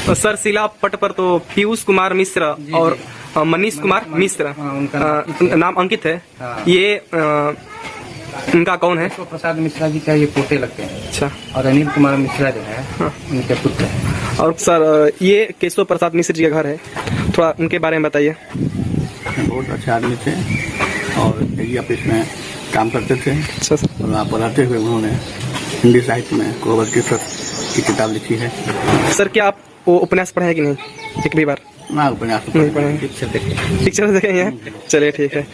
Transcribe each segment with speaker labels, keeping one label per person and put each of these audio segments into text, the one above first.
Speaker 1: Sir शिला पट पर तो पीयूष कुमार मिश्र और मनीष कुमार मिश्र
Speaker 2: उनका
Speaker 1: नाम अंकित है।
Speaker 2: हाँ।
Speaker 1: ये उनका कौन है?
Speaker 2: केशव प्रसाद मिश्रा जी का ये पोते लगते हैं।
Speaker 1: अच्छा।
Speaker 2: और अनिल कुमार मिश्रा जो है उनके पुत्र हैं।
Speaker 1: और सर ये केशव प्रसाद मिश्र जी का घर है, थोड़ा उनके बारे में बताइए।
Speaker 3: बहुत अच्छे आदमी थे और एग्री ऑफिस में काम करते थे।
Speaker 1: अच्छा सर।
Speaker 3: और वहाँ पढ़ाते हुए उन्होंने हिंदी साहित्य में कोहबर की सत की किताब लिखी है।
Speaker 1: सर क्या आप वो उपन्यास पढ़े हैं कि नहीं एक भी बार?
Speaker 3: ना उपन्यास
Speaker 1: नहीं पढ़े, पिक्चर देखे हैं। चलिए ठीक है।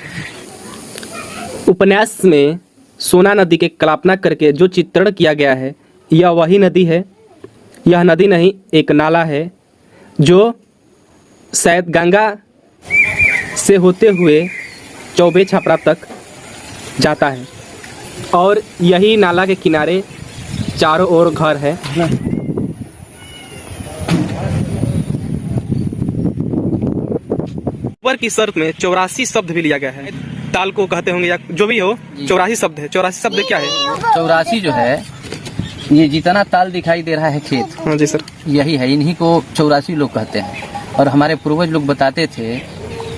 Speaker 1: उपन्यास में सोना नदी के कल्पना करके जो चित्रण किया गया है यह वही नदी है। यह नदी नहीं एक नाला है जो शायद गंगा से होते हुए चौबे छपरा तक जाता है और यही नाला के किनारे चारों ओर घर है। ऊपर की शर्त में 84 शब्द भी लिया गया है। ताल को कहते होंगे या जो भी हो, 84 शब्द है। 84 शब्द क्या है?
Speaker 2: 84 जो है ये जितना ताल दिखाई दे रहा है खेत,
Speaker 1: हाँ जी सर,
Speaker 2: यही है। इन्हीं को 84 लोग कहते हैं। और हमारे पूर्वज लोग बताते थे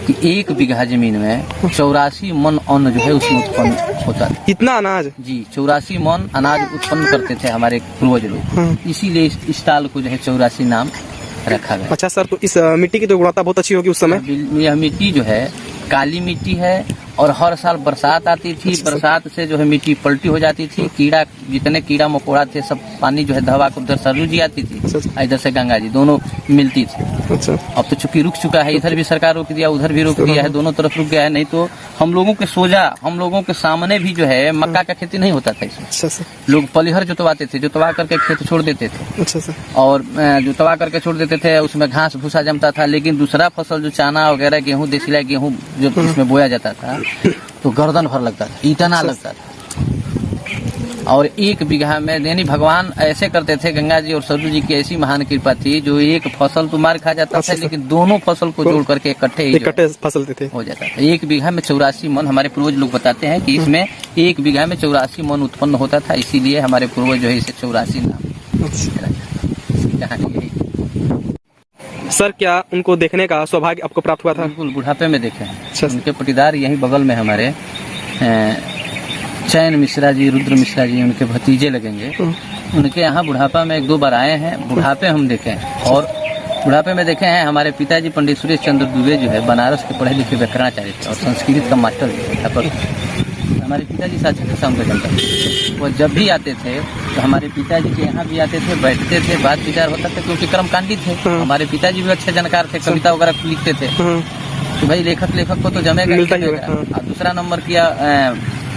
Speaker 2: कि 1 बीघा जमीन में 84 मन अन्न जो है उसमें उत्पन्न होता था।
Speaker 1: इतना अनाज?
Speaker 2: जी, 84 मन अनाज उत्पन्न करते थे हमारे पूर्वज लोग। इसीलिए इस ताल को जो है 84 नाम रखा गया।
Speaker 1: अच्छा सर, तो इस मिट्टी की तो गुणवत्ता बहुत अच्छी होगी उस समय?
Speaker 2: यह मिट्टी जो है काली मिट्टी है और हर साल बरसात आती थी। बरसात से जो है मिट्टी पलटी हो जाती थी। कीड़ा, जितने कीड़ा मकोड़ा थे सब पानी जो है दवा को उधर सरयू जी आती थी, इधर से गंगा जी, दोनों मिलती थी।
Speaker 1: अच्छा।
Speaker 2: अब तो चूंकि रुक चुका है, इधर भी सरकार रोक दिया, उधर भी रोक दिया है, दोनों तरफ रुक गया है। नहीं तो हम लोगों के सोजा, हम लोगों के सामने भी जो है मक्का का खेती नहीं होता था इसमें।
Speaker 1: अच्छा सर।
Speaker 2: लोग पलिहर जुतवाते थे, जुतवा करके खेत छोड़ देते थे।
Speaker 1: अच्छा सर।
Speaker 2: और जुतवा करके छोड़ देते थे, उसमें घास भूसा जमता था। लेकिन दूसरा फसल जो चना वगैरह गेहूं, देसीला गेहूं जो इसमें बोया जाता था तो गर्दन भर लगता था, इतना लगता था। और 1 बीघा में यानी भगवान ऐसे करते थे, गंगा जी और सरयू जी की ऐसी महान कृपा थी, जो एक फसल तो मार खा जाता था लेकिन दोनों फसल को जोड़ करके इकट्ठे
Speaker 1: फसल थे
Speaker 2: हो जाता था। 1 बीघा में 84 मन, हमारे पूर्वज लोग बताते हैं कि इसमें 1 बीघा में 84 मन उत्पन्न होता था। इसीलिए हमारे पूर्वज जो है इसे 84 नाम कहानी यही।
Speaker 1: सर क्या उनको देखने का सौभाग्य आपको प्राप्त हुआ था?
Speaker 2: बिल्कुल, बुढ़ापे में देखे हैं।
Speaker 1: अच्छा।
Speaker 2: उनके पटीदार यही बगल में हमारे चैन मिश्रा जी, रुद्र मिश्रा जी, उनके भतीजे लगेंगे। उनके यहाँ बुढ़ापा में 1-2 बार आए हैं। बुढ़ापे हम देखे हैं। और बुढ़ापे में देखे हैं हमारे पिताजी पंडित सुरेश चंद्र दुबे जो है बनारस के पढ़े लिखे व्याकरणाचार्य थे और संस्कृत का मास्टर थे, अध्यापक। हमारे पिताजी साक्षात शाम का जनता, वो जब भी आते थे तो हमारे पिताजी के यहाँ भी आते थे, बैठते थे, बात विचार होता था क्योंकि कर्मकांडी थे। हमारे पिताजी भी अच्छे जानकार थे, कविता वगैरह लिखते थे। तो भाई लेखक को तो जमेगा। और दूसरा नंबर किया,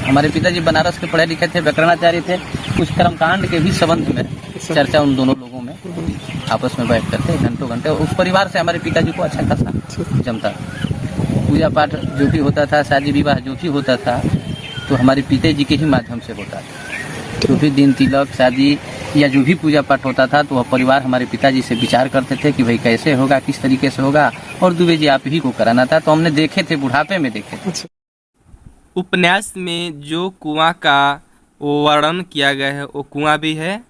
Speaker 2: हमारे पिताजी बनारस के पढ़े लिखे थे, व्याकरणाचार्य थे। कुछ कर्मकांड के भी संबंध में चर्चा उन दोनों लोगों में आपस में बैठ करते घंटों घंटे। उस परिवार से हमारे पिताजी को अच्छा खासा जमता। पूजा पाठ जो भी होता था, शादी विवाह जो भी होता था तो हमारे पिताजी के ही माध्यम से होता था। जो भी दिन तिलक, शादी या जो भी पूजा पाठ होता था तो वह परिवार हमारे पिताजी से विचार करते थे कि भाई कैसे होगा, किस तरीके से होगा। और दुबे जी आप ही को कराना था। तो हमने देखे थे, बुढ़ापे में देखे थे।
Speaker 1: उपन्यास में जो कुआं का वर्णन किया गया है वो कुआं भी है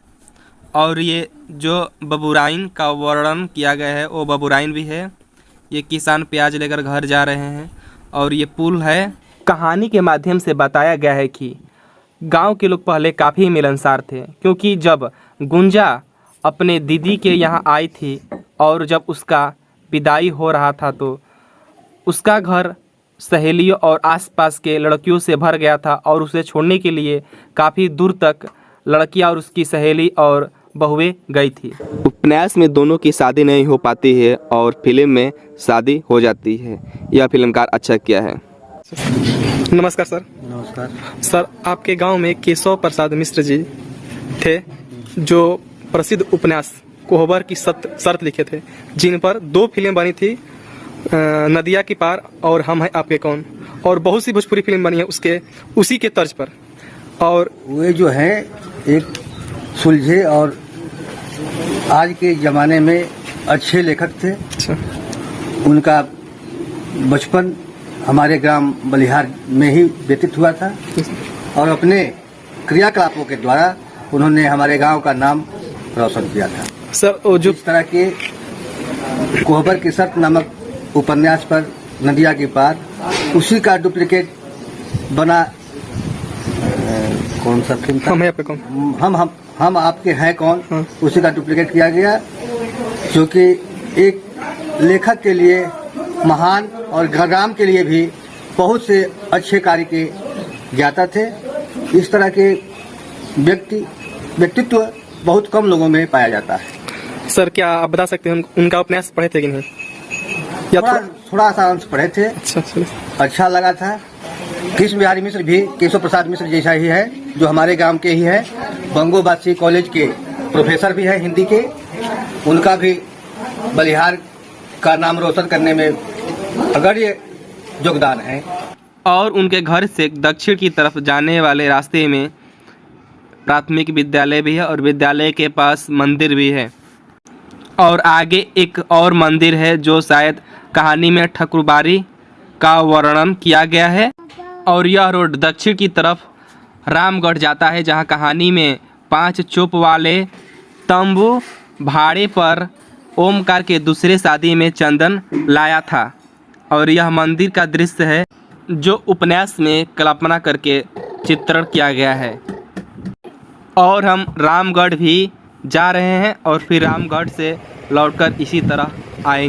Speaker 1: और ये जो बबुराइन का वर्णन किया गया है वो बबुराइन भी है। ये किसान प्याज लेकर घर जा रहे हैं और ये पुल है। कहानी के माध्यम से बताया गया है कि गांव के लोग पहले काफ़ी मिलनसार थे, क्योंकि जब गुंजा अपने दीदी के यहाँ आई थी और जब उसका विदाई हो रहा था तो उसका घर सहेलियों और आसपास के लड़कियों से भर गया था और उसे छोड़ने के लिए काफ़ी दूर तक लड़कियां और उसकी सहेली और बहुएं गई थी। उपन्यास में दोनों की शादी नहीं हो पाती है और फिल्म में शादी हो जाती है। यह फिल्मकार अच्छा किया है। नमस्कार सर।
Speaker 3: नमस्कार
Speaker 1: सर, आपके गांव में केशव प्रसाद मिश्र जी थे जो प्रसिद्ध उपन्यास कोहबर की शर्त लिखे थे, जिन पर 2 फिल्म बनी थी, नदिया की पार और हम हैं आपके कौन, और बहुत सी भोजपुरी फिल्म बनी है उसी के तर्ज पर। और
Speaker 4: वे जो है एक सुलझे और आज के ज़माने में अच्छे लेखक थे।
Speaker 1: अच्छा।
Speaker 4: उनका बचपन हमारे ग्राम बलिहार में ही व्यतीत हुआ था और अपने क्रियाकलापों के द्वारा उन्होंने हमारे गांव का नाम रोशन किया था।
Speaker 1: सर, जो
Speaker 4: इस तरह के कोहबर की शर्त नामक उपन्यास पर नदिया के पार, उसी का डुप्लीकेट बना कौन सा फिल्म था?
Speaker 1: हम हैं आपके कौन?
Speaker 4: हम आपके हैं कौन,
Speaker 1: हाँ।
Speaker 4: उसी का डुप्लीकेट किया गया, जो कि एक लेखक के लिए महान और ग्राम के लिए भी बहुत से अच्छे कार्य के ज्ञाता थे। इस तरह के व्यक्तित्व बहुत कम लोगों में पाया जाता है।
Speaker 1: सर क्या आप बता सकते हैं उनका उपन्यास पढ़े थे कि नहीं? या
Speaker 4: थोड़ा सा अंश पढ़े थे। अच्छा लगा था। कृष्ण बिहारी मिश्र भी केशव प्रसाद मिश्र जैसा ही है, जो हमारे गांव के ही है, बंगोबासी कॉलेज के प्रोफेसर भी है हिंदी के। उनका भी बलिहार का नाम रोशन करने में अग्रणी योगदान है।
Speaker 1: और उनके घर से दक्षिण की तरफ जाने वाले रास्ते में प्राथमिक विद्यालय भी है और विद्यालय के पास मंदिर भी है। और आगे एक और मंदिर है जो शायद कहानी में ठकुरबाड़ी का वर्णन किया गया है। और यह रोड दक्षिण की तरफ रामगढ़ जाता है, जहां कहानी में 5 चोप वाले तंबू भाड़े पर ओमकार के दूसरे शादी में चंदन लाया था। और यह मंदिर का दृश्य है जो उपन्यास में कल्पना करके चित्रण किया गया है। और हम रामगढ़ भी जा रहे हैं और फिर रामगढ़ से लौटकर इसी तरह आएंगे।